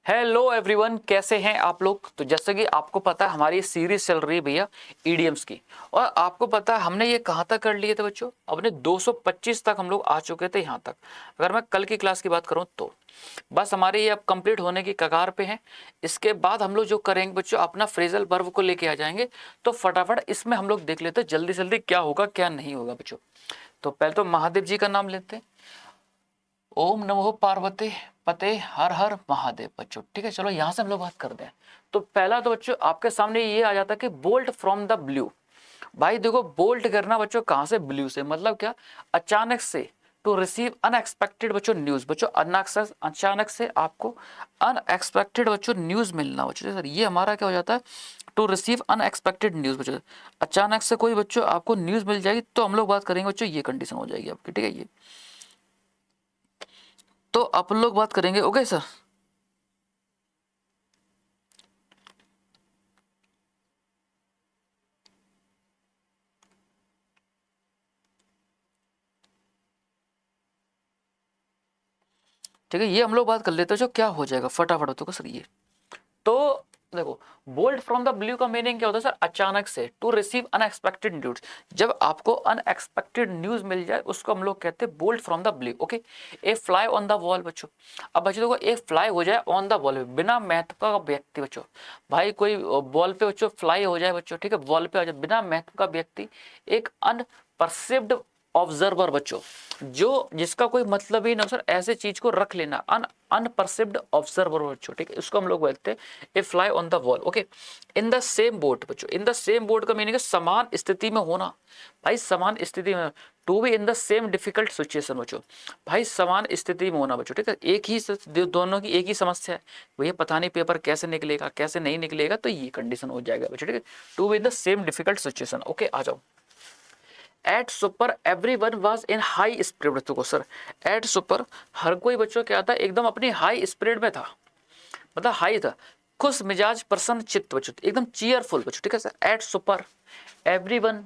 Hello everyone, कैसे हैं आप लोग। तो जैसे कि आपको पता है हमारी सीरीज चल रही है भैया ईडीएम्स की। और आपको पता है हमने ये कहाँ तक कर लिए थे बच्चों, अपने 225 तक हम लोग आ चुके थे यहाँ तक। अगर मैं कल की क्लास की बात करूँ तो बस हमारे ये अब कंप्लीट होने की कगार पे हैं। इसके बाद हम लोग जो करेंगे बच्चों, अपना फ्रेजल वर्ब को लेके आ जाएंगे। तो फटाफट इसमें हम लोग देख लेते हैं जल्दी जल्दी क्या होगा क्या नहीं होगा बच्चों। तो पहले तो महादेव जी का नाम लेते हैं। ओम नमो पार्वती पते हर हर महादेव बच्चों। ठीक है, चलो यहाँ से हम लोग बात करते हैं। तो पहला तो बच्चों आपके सामने ये आ जाता है कि बोल्ट फ्रॉम द ब्लू। भाई देखो, बोल्ट करना बच्चों कहाँ से, ब्लू से। मतलब क्या, अचानक से। टू रिसीव अनएक्सपेक्टेड बच्चों न्यूज। बच्चों अचानक से आपको अनएक्सपेक्टेड बच्चों न्यूज मिलना बच्चों। सर ये हमारा क्या हो जाता है, टू रिसीव अनएक्सपेक्टेड न्यूज बच्चों। अचानक से कोई बच्चों आपको न्यूज मिल जाएगी तो हम लोग बात करेंगे बच्चों, ये कंडीशन हो जाएगी आपकी। ठीक है, ये तो अपन लोग बात करेंगे। Okay sir. ठीक है, ये हम लोग बात कर लेते हैं जो क्या हो जाएगा फटाफट होता सर ये। तो देखो, बोल्ड फ्रॉम द ब्लू का मीनिंग क्या होता है सर, अचानक से। टू रिसीव अनएक्सपेक्टेड न्यूज, जब आपको अनएक्सपेक्टेड न्यूज मिल जाए उसको हम लोग कहते हैं bolt from the blue. Okay. A fly on the wall बच्चों। अब बच्चों देखो, एक फ्लाई हो जाए ऑन द वॉल, बिना महत्व का व्यक्ति बच्चों। भाई कोई वॉल पे बच्चों फ्लाई हो जाए बच्चों, ठीक है, वॉल पे आ जाए बिना महत्व का व्यक्ति, एक अनपरसिव्ड ऑब्जर्वर बच्चों, जो जिसका कोई मतलब ही ना सर, ऐसे चीज को रख लेना, अनपरसिव्ड ऑब्जर्वर बच्चों। ठीक है, इसको हम लोग बोलते हैं a fly on the wall. Okay. In the same boat बच्चों, इन द सेम बोट का मीनिंग है समान स्थिति में होना। भाई समान स्थिति में, to be in the same difficult situation बच्चों। भाई समान स्थिति में होना बच्चों। ठीक है, एक ही दोनों की एक ही समस्या है, भैया पता नहीं पेपर कैसे निकलेगा कैसे नहीं निकलेगा, तो ये कंडीशन हो जाएगा बच्चों। ठीक है, to be in the same difficult situation. Okay, आ जाओ। At supper everyone was in high spirit बच्चों को सर। एट सुपर, हर कोई बच्चों क्या था, एकदम अपनी हाई स्पिरिट में था, मतलब हाई था, खुश मिजाज प्रसन्न चित्त बच्चों, एकदम चीयरफुल बच्चों। ठीक है sir, at supper everyone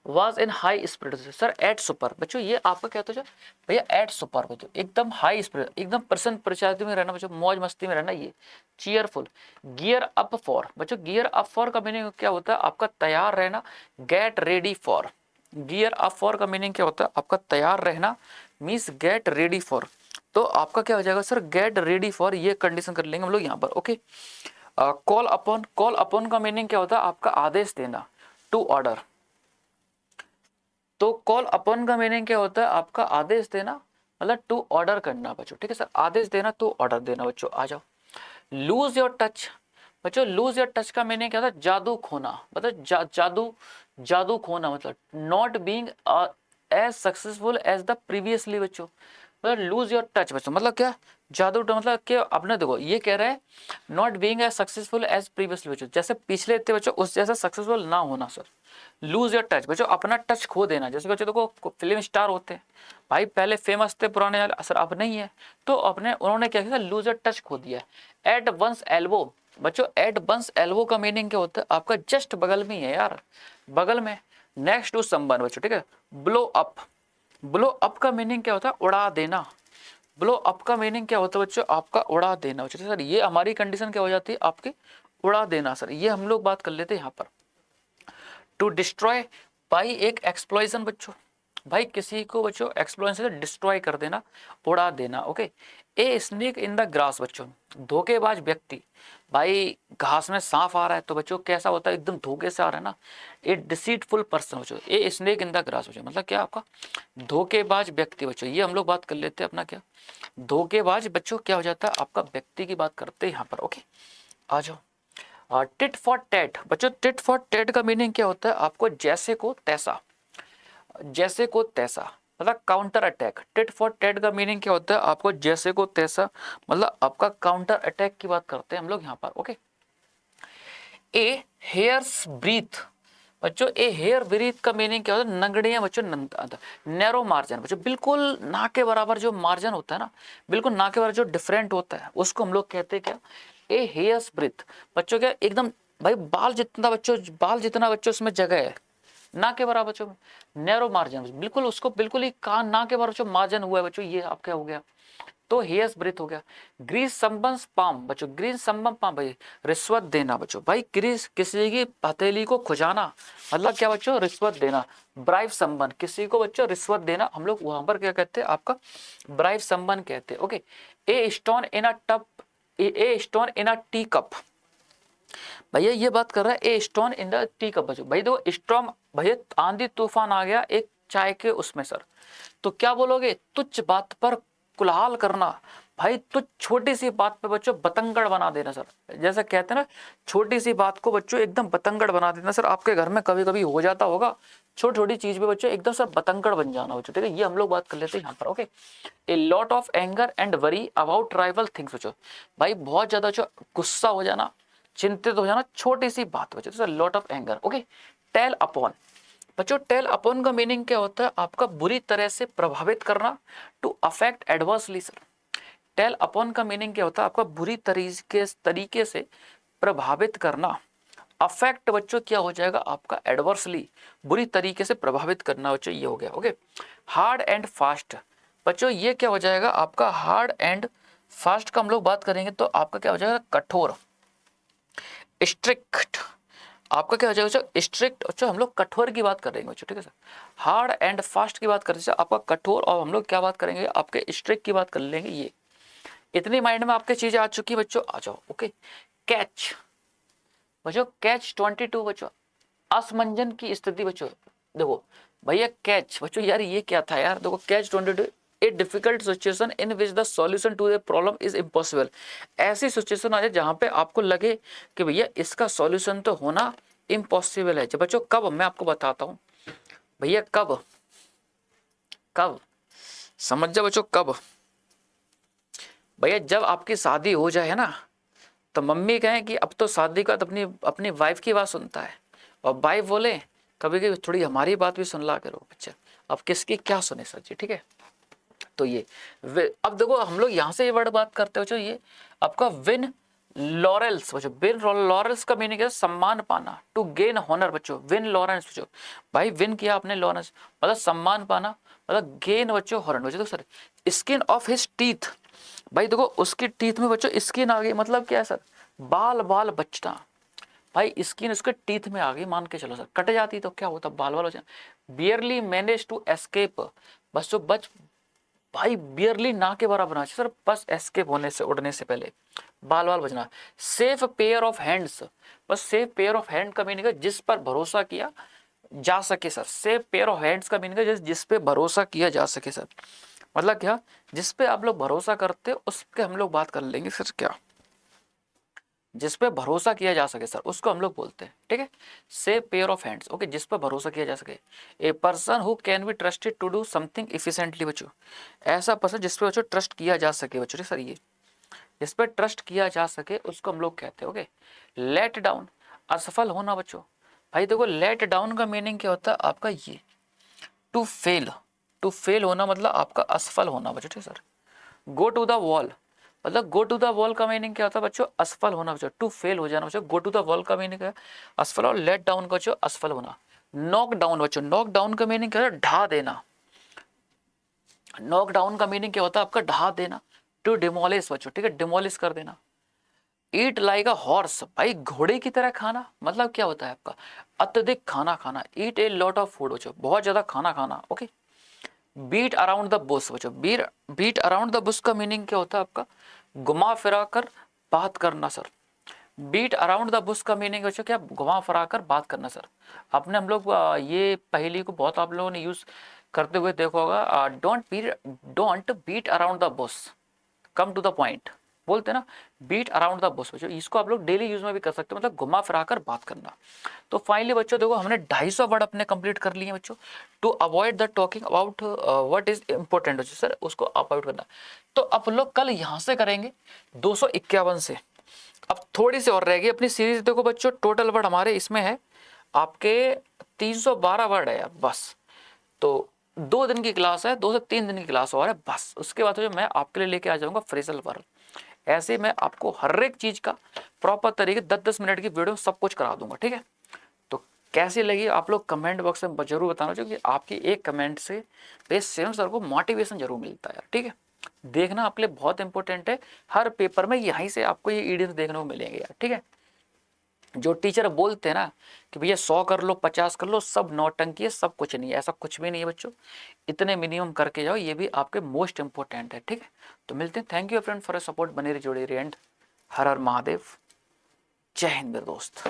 was in high spirit sir. At supper बच्चों, ये आपका क्या होता है भैया, एट सुपर बच्चों एकदम हाई स्पिरिट, एकदम प्रसन्न प्रचारित में रहना बच्चों, मौज मस्ती में रहना, ये चीयरफुल। गियर अप फॉर बच्चों, गियर अप फॉर का मीनिंग क्या होता है आपका, तैयार रहना। Get ready for, gear up for का मीनिंग क्या होता है आपका, तैयार रहना, मीन्स गेट रेडी फॉर। तो आपका क्या हो जाएगा सर, गेट रेडी फॉर, ये कंडीशन कर लेंगे हम लोग यहाँ पर। Okay. Call upon, call upon का मीनिंग क्या होता है आपका, आदेश देना, टू ऑर्डर। तो कॉल अपॉन का मीनिंग क्या होता है आपका, आदेश देना, मतलब टू ऑर्डर करना बच्चों। ठीक है सर, आदेश देना टू ऑर्डर देना बच्चों। आ जाओ। लूज योर टच बच्चों, लूज योर टच का मीनिंग क्या होता है, जादू खोना, मतलब जादू, जादू खोना, मतलब not being as successful as the previously बच्चों। मतलब लूज योर टच बच्चों, मतलब क्या, जादू मतलब कि आपने देखो ये कह रहा है not being as successful as previously बच्चों, जैसे पिछले थे बच्चों उस जैसा सक्सेसफुल ना होना सर। लूज योर टच बच्चों, अपना टच खो देना। जैसे बच्चों देखो फिल्म स्टार होते हैं, भाई पहले फेमस थे पुराने वाले, सर अब नहीं है, तो अपने उन्होंने क्या किया, लूज योर टच खो दिया। एट वंस एल्बो बच्चों, एट वंस एल्बो का मीनिंग क्या होता है आपका, जस्ट बगल में ही है यार, बगल में। नेक्स्ट टू समवन बच्चों। ठीक है, ब्लो अप, ब्लो अप का मीनिंग क्या होता है, उड़ा देना। ब्लो अप का मीनिंग क्या होता है बच्चों आपका, उड़ा देना बच्चों। सर ये हमारी कंडीशन क्या हो जाती है आपकी, उड़ा देना सर, ये हम लोग बात कर लेते हैं यहाँ पर। टू डिस्ट्रॉय बाई एक एक्सप्लॉइजन बच्चों, भाई किसी को बच्चों एक्सप्लॉइजन से डिस्ट्रॉय कर देना, उड़ा देना। Okay. A snake in the grass बच्चों, धोखेबाज व्यक्ति, भाई घास में सांप आ रहा है तो बच्चों कैसा होता है, एकदम धोखे से आ रहा है ना। ए डिसीटफुल पर्सन बच्चों, a snake in the grass बच्चों, मतलब क्या आपका, धोखेबाज व्यक्ति बच्चों। ये हम लोग बात कर लेते हैं अपना क्या, धोखेबाज बच्चों क्या हो जाता है आपका, व्यक्ति की बात करते हैं यहाँ पर। ओके, आ जाओ। टिट फॉर टैट बच्चों, टिट फॉर टैट का मीनिंग क्या होता है आपको, जैसे को तैसा, जैसे को तैसा, मतलब counter attack. Tit for tat का मीनिंग क्या होता है आपको, जैसे को तैसा, मतलब आपका काउंटर अटैक की बात करते हैं हम लोग यहाँ पर। ओके। ए हेयर्स ब्रीथ बच्चों, ए हेयर ब्रीथ का मीनिंग क्या होता है, नगड़ियां बच्चों, नैरो मार्जिन बच्चों, बिल्कुल ना के बराबर जो मार्जिन होता है ना, बिल्कुल ना के बराबर जो डिफरेंट होता है, उसको हम लोग कहते हैं क्या, ए हेयर्स ब्रीथ बच्चों। क्या एकदम, भाई बाल जितना बच्चों, बाल जितना बच्चों उसमें जगह है, ना के बराबर बच्चों, नैरो मार्जिन, बिल्कुल उसको बिल्कुल ही कान ना के बराबर जो मार्जिन हुआ है बच्चों, ये आप क्या हो गया, तो हेयर्स ब्रेथ हो गया। ग्रीस समवंस पाम बच्चों, ग्रीस समवन पाम भाई रिश्वत देना बच्चों, भाई ग्रीस किसी की हथेली को खुजाना मतलब क्या बच्चों, रिश्वत देना। ब्राइव समवन किसी को बच्चों रिश्वत देना, हम लोग वहां पर क्या कहते हैं आपका ब्राइव समवन कहते हैं। Okay, a stone in a tub, a stone in a tea cup, भैया ये बात कर रहा है a stone in the tea cup बच्चों, भाई दो स्टॉर्म भैया आंधी तूफान आ गया एक चाय के उसमें सर, तो क्या बोलोगे, तुच्छ बात पर कुल्हाल करना, भाई तुच्छ छोटी सी बात पे बच्चों बतंगड़ बना देना सर, जैसा कहते हैं ना छोटी सी बात को बच्चों एकदम बतंगड़ बना देना सर, आपके घर में कभी कभी हो जाता होगा छोटी छोटी चीज पे बच्चों एकदम सर बतंगड़ बन जाना बच्चों, ठीक है, ये हम लोग बात कर लेते हैं यहाँ पर। Okay, A lot of anger and worry about tribal things बच्चों, भाई बहुत ज्यादा जो गुस्सा हो जाना, चिंतित हो जाना छोटी सी बात बच्चों, sir lot of anger. Okay, tell upon बच्चों, टेल अपॉन का मीनिंग क्या होता है आपका बुरी तरह से प्रभावित करना, to affect adversely sir. Tell upon का मीनिंग क्या होता है आपका बुरी तरीके से प्रभावित करना। अफेक्ट बच्चों क्या हो जाएगा आपका एडवर्सली, बुरी तरीके से प्रभावित करना बच्चों, ये हो गया। ओके, हार्ड एंड फास्ट बच्चों, ये क्या हो जाएगा आपका हार्ड एंड फास्ट का हम लोग बात करेंगे तो आपका क्या हो जाएगा कठोर। स्ट्रिक्ट आपका क्या हो जाएगा स्ट्रिक्ट, अच्छा हम लोग कठोर की बात करेंगे बच्चों, ठीक है सर। हार्ड एंड फास्ट की बात करें आपका कठोर, और हम लोग क्या बात करेंगे आपके स्ट्रिक्ट की बात कर लेंगे। ये इतनी माइंड में आपके चीजें आ चुकी बच्चों, आ जाओ। ओके, कैच बच्चों, कैच 22 बच्चों, असमंजन की स्थिति बच्चों, देखो भैया कैच बच्चों, यार ये क्या था यार, देखो catch 22 a difficult situation in which the solution to the problem is impossible, ऐसी सिचुएशन आ जाए जहां पे आपको लगे कि भैया इसका सॉल्यूशन तो होना इम्पॉसिबल है। जब बच्चों कब, मैं आपको बताता हूं भैया कब, कब समझ जाओ बच्चों कब, भैया जब आपकी शादी हो जाए ना, तो मम्मी कहें कि अब तो शादी का तो अपनी अपनी वाइफ की बात सुनता है, और वाइफ बोले कभी कभी थोड़ी हमारी बात भी सुन ला करो बच्चा, अब किसकी क्या सुने सर जी, ठीक है। तो ये अब देखो हम लोग यहाँ से ये वर्ड बात करते हो, ये आपका विन लॉरेल्स बच्चों, विन लॉरेल्स का मीनिंग है सम्मान पाना, टू गेन हॉनर बच्चों, विन लॉरेंस बच्चों, भाई विन किया आपने लॉरेंस मतलब सम्मान पाना, मतलब गेन बच्चों हॉर्न बच्चों। तो sir skin of his teeth, भाई देखो उसकी टीथ में बच्चों स्किन आ गई, मतलब क्या है सर, बाल बाल बचना, भाई स्किन उसके टीथ में आ गई, मान के चलो सर, कट जाती तो क्या होता, बाल बाल बचना। बियरली मैनेज टू एस्केप बस जो बच, भाई बियरली ना के बराबर ना सर, बस एस्केप होने से उड़ने से पहले बाल बाल बचना। सेफ पेयर ऑफ हैंड्स, बस सेफ पेयर ऑफ हैंड का मीनिंग है जिस पर भरोसा किया जा सके sir, safe pair of hands का मीनिंग है जिस पे भरोसा किया जा सके सर, मतलब क्या, जिस पे आप लोग भरोसा करते हो उसके हम लोग बात कर लेंगे सर, क्या जिस पे भरोसा किया जा सके सर उसको हम लोग बोलते हैं, ठीक है, safe pair of hands. Okay, जिस पर भरोसा किया जा सके। A person who can be trusted to do something efficiently बच्चों, ऐसा पर्सन जिस पे बच्चों ट्रस्ट किया जा सके बच्चों, सर ये जिस पे ट्रस्ट किया जा सके उसको हम लोग कहते हैं। ओके, लेट डाउन असफल होना बच्चों, भाई देखो लेट डाउन का मीनिंग क्या होता है आपका ये टू फेल, टू फेल होना मतलब आपका असफल होना बच्चों, ठीक है sir. Go to the wall मतलब गो टू द वॉल का मीनिंग क्या होता है बच्चों, असफल होना बच्चों, टू फेल हो जाना बच्चों। गो टू द वॉल का मीनिंग है असफल, और लेट डाउन का बच्चों असफल होना। नॉक डाउन बच्चों, नॉक डाउन का मीनिंग क्या है, ढा देना, नॉक डाउन का मीनिंग क्या होता है आपका ढा देना। टू डिमोलिश बच्चों, ठीक है, डिमोलिश कर देना। ईट लाइक अ हॉर्स, भाई घोड़े की तरह खाना, मतलब क्या होता है आपका अत्यधिक खाना खाना। Eat a lot of food बच्चों, बहुत ज्यादा खाना खाना। Okay, beat around the bush बच्चों, बीट अराउंड द बुश का मीनिंग क्या होता है आपका घुमा फिरा कर बात करना sir. Beat around the bush का मीनिंग बच्चों क्या, घुमा फिरा कर बात करना सर। आपने हम लोग ये पहेली को बहुत आप लोगों ने यूज करते हुए देखा होगा, don't beat around the bush, come to the point बोलते हैं ना, बीट अराउंड द बुश बच्चों, इसको आप लोग डेली यूज में भी कर सकते हो, मतलब घुमा फिरा कर बात करना। तो फाइनली बच्चों देखो हमने 250 वर्ड अपने कंप्लीट कर लिए बच्चों। To avoid the talking about what is important बच्चों, सर उसको अवॉइड करना। तो अब लोग कल यहाँ से करेंगे 251 से, अब थोड़ी सी और रहेगी अपनी सीरीज। देखो बच्चों टोटल वर्ड हमारे इसमें है आपके 312 वर्ड है यार बस, तो 2 दिन की क्लास है, 2 से 3 दिन की क्लास और है बस, उसके बाद जो मैं आपके लिए लेके आ जाऊंगा फ्रेजल वर्ड। ऐसे मैं आपको हर एक चीज का प्रॉपर तरीके 10-10 मिनट की वीडियो सब कुछ करा दूंगा, ठीक है। तो कैसी लगी आप लोग कमेंट बॉक्स में जरूर बताना, क्योंकि आपकी एक कमेंट से बेस सेवन सर को मोटिवेशन जरूर मिलता है यार, ठीक है। देखना आपके लिए बहुत इंपॉर्टेंट है। हर पेपर में यहीं से आपको ये इडियम्स देखने को मिलेंगे यार, ठीक है। जो टीचर बोलते हैं ना कि भैया 100 कर लो 50 कर लो, सब नौटंकी है, सब कुछ नहीं है, ऐसा कुछ भी नहीं है बच्चों। इतने मिनिमम करके जाओ, ये भी आपके मोस्ट इंपॉर्टेंट है, ठीक है। तो मिलते हैं, thank you friend for support, बने रही जुड़े रही एंड हर हर महादेव, जय हिंद मेरे दोस्त।